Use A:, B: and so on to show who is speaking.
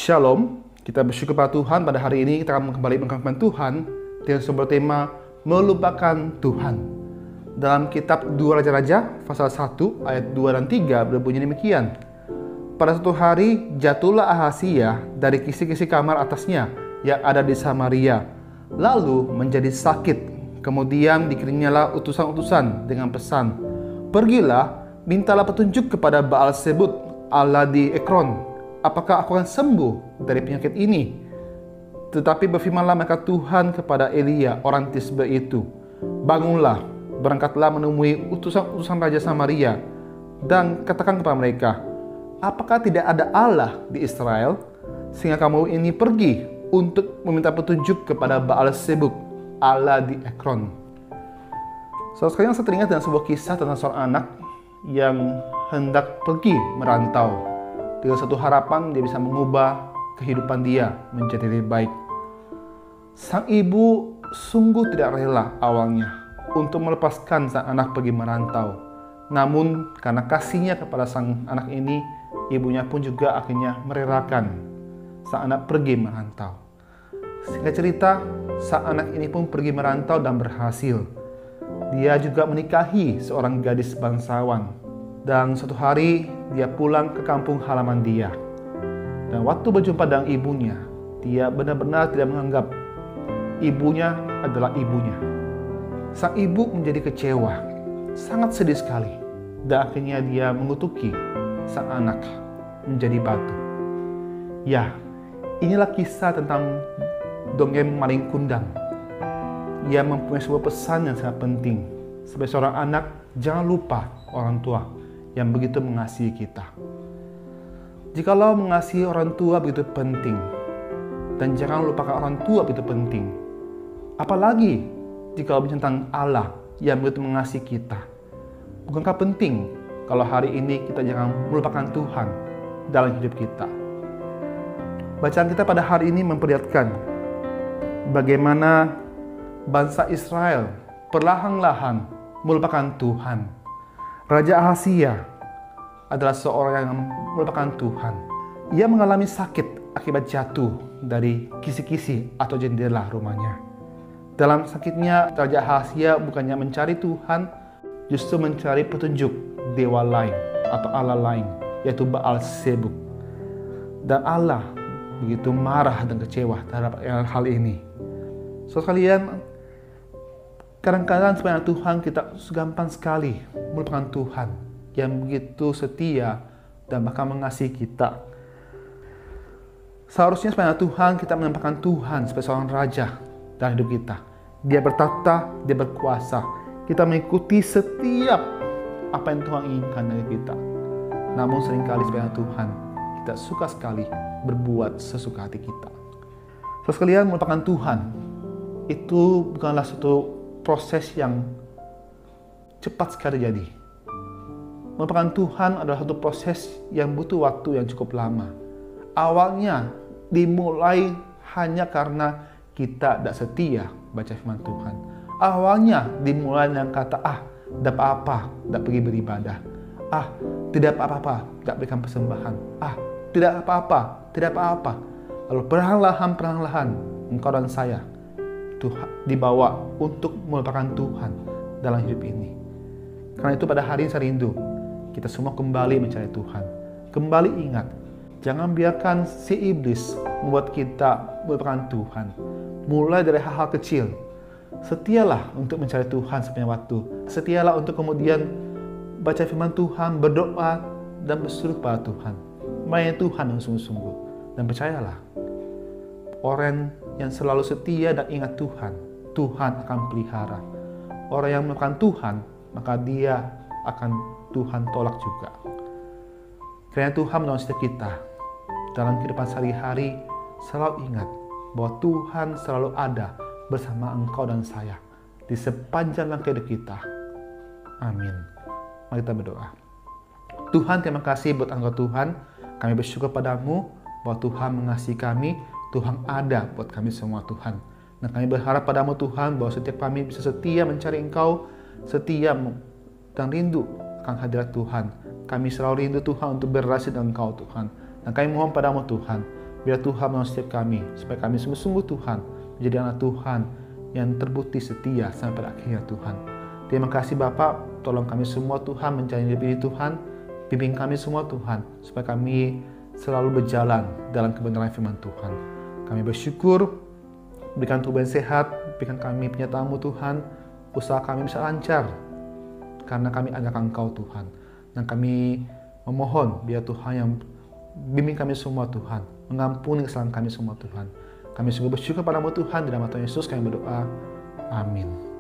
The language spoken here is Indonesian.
A: Shalom, kita bersyukur pada Tuhan. Pada hari ini kita akan kembali mengkaitkan Tuhan dengan sebuah tema melupakan Tuhan. Dalam kitab 2 Raja-Raja pasal 1 ayat 2 dan 3 berbunyi demikian. Pada suatu hari jatuhlah Ahazia dari kisi-kisi kamar atasnya yang ada di Samaria, lalu menjadi sakit. Kemudian dikirimnyalah utusan-utusan dengan pesan, pergilah, mintalah petunjuk kepada Baal-Zebub, Allah di Ekron. Apakah aku akan sembuh dari penyakit ini? Tetapi berfirmanlah mereka Tuhan kepada Elia, orang Tisbe itu, bangunlah, berangkatlah menemui utusan-utusan Raja Samaria, dan katakan kepada mereka, apakah tidak ada Allah di Israel, sehingga kamu ini pergi untuk meminta petunjuk kepada Baal-Zebub, Allah di Ekron. Sekarang saya teringat dengan sebuah kisah tentang seorang anak yang hendak pergi merantau. Dengan satu harapan dia bisa mengubah kehidupan dia menjadi lebih baik. Sang ibu sungguh tidak rela awalnya untuk melepaskan sang anak pergi merantau. Namun karena kasihnya kepada sang anak ini, ibunya pun juga akhirnya merelakan sang anak pergi merantau. Singkat cerita, sang anak ini pun pergi merantau dan berhasil. Dia juga menikahi seorang gadis bangsawan. Dan suatu hari dia pulang ke kampung halaman dia. Dan waktu berjumpa dengan ibunya, dia benar-benar tidak menganggap ibunya adalah ibunya. Sang ibu menjadi kecewa, sangat sedih sekali. Dan akhirnya dia mengutuki sang anak menjadi batu. Ya, inilah kisah tentang dongeng maling kundang. Ia mempunyai sebuah pesan yang sangat penting. Sebagai seorang anak, jangan lupa orang tua yang begitu mengasihi kita. Jikalau mengasihi orang tua begitu penting, dan jangan lupakan orang tua begitu penting, apalagi jikalau tentang Allah yang begitu mengasihi kita, bukankah penting kalau hari ini kita jangan melupakan Tuhan dalam hidup kita? Bacaan kita pada hari ini memperlihatkan bagaimana bangsa Israel perlahan-lahan melupakan Tuhan. Raja Ahazia adalah seorang yang melupakan Tuhan. Ia mengalami sakit akibat jatuh dari kisi-kisi atau jendela rumahnya. Dalam sakitnya, Raja Ahazia bukannya mencari Tuhan, justru mencari petunjuk dewa lain atau Allah lain, yaitu Baal-Zebub. Dan Allah begitu marah dan kecewa terhadap hal ini. Sekalian, kadang-kadang sebenarnya Tuhan kita gampang sekali melupakan Tuhan yang begitu setia dan bahkan mengasihi kita. Seharusnya sebenarnya Tuhan kita menempatkan Tuhan sebagai seorang raja dalam hidup kita. Dia bertata, dia berkuasa. Kita mengikuti setiap apa yang Tuhan inginkan dari kita. Namun seringkali sebenarnya Tuhan kita suka sekali berbuat sesuka hati kita. Sekalian, melupakan Tuhan itu bukanlah suatu proses yang cepat sekali terjadi. Melupakan Tuhan adalah satu proses yang butuh waktu yang cukup lama. Awalnya dimulai hanya karena kita tidak setia baca firman Tuhan. Awalnya dimulai dengan kata, tidak apa-apa, tidak pergi beribadah. Tidak apa-apa, tidak berikan persembahan. Tidak apa-apa, tidak apa-apa. Lalu perlahan-lahan engkau dan saya dibawa untuk melupakan Tuhan dalam hidup ini. Karena itu pada hari ini saya rindu kita semua kembali mencari Tuhan. Kembali ingat, jangan biarkan si iblis membuat kita melupakan Tuhan. Mulai dari hal-hal kecil. Setialah untuk mencari Tuhan sepanjang waktu. Setialah untuk kemudian baca firman Tuhan, berdoa, dan berseru kepada Tuhan. Melayani Tuhan dengan sungguh-sungguh. Dan percayalah, orang yang selalu setia dan ingat Tuhan, Tuhan akan pelihara. Orang yang melupakan Tuhan, maka dia akan Tuhan tolak juga. Karena Tuhan menolong setiap kita dalam kehidupan sehari-hari, selalu ingat bahwa Tuhan selalu ada bersama engkau dan saya di sepanjang langkah hidup kita. Amin. Mari kita berdoa. Tuhan, terima kasih buat engkau Tuhan. Kami bersyukur padamu bahwa Tuhan mengasihi kami. Tuhan ada buat kami semua Tuhan. Dan kami berharap padamu Tuhan bahwa setiap kami bisa setia mencari Engkau, setia dan rindu akan hadirat Tuhan. Kami selalu rindu Tuhan untuk berrelasi dengan Engkau Tuhan. Dan kami mohon padamu Tuhan, Biar Tuhan menolong setiap kami, supaya kami sungguh-sungguh Tuhan menjadi anak Tuhan yang terbukti setia sampai pada akhirnya Tuhan. Terima kasih Bapak, tolong kami semua Tuhan menjalani hidup ini Tuhan. Bimbing kami semua Tuhan, supaya kami selalu berjalan dalam kebenaran firman Tuhan. Kami bersyukur, berikan tubuh yang sehat, berikan kami penyertaan-Mu Tuhan, usaha kami bisa lancar, karena kami adalah Engkau Tuhan. Dan kami memohon biar Tuhan yang bimbing kami semua Tuhan, mengampuni kesalahan kami semua Tuhan. Kami sungguh bersyukur padamu Tuhan, di dalam Tuhan Yesus kami berdoa. Amin.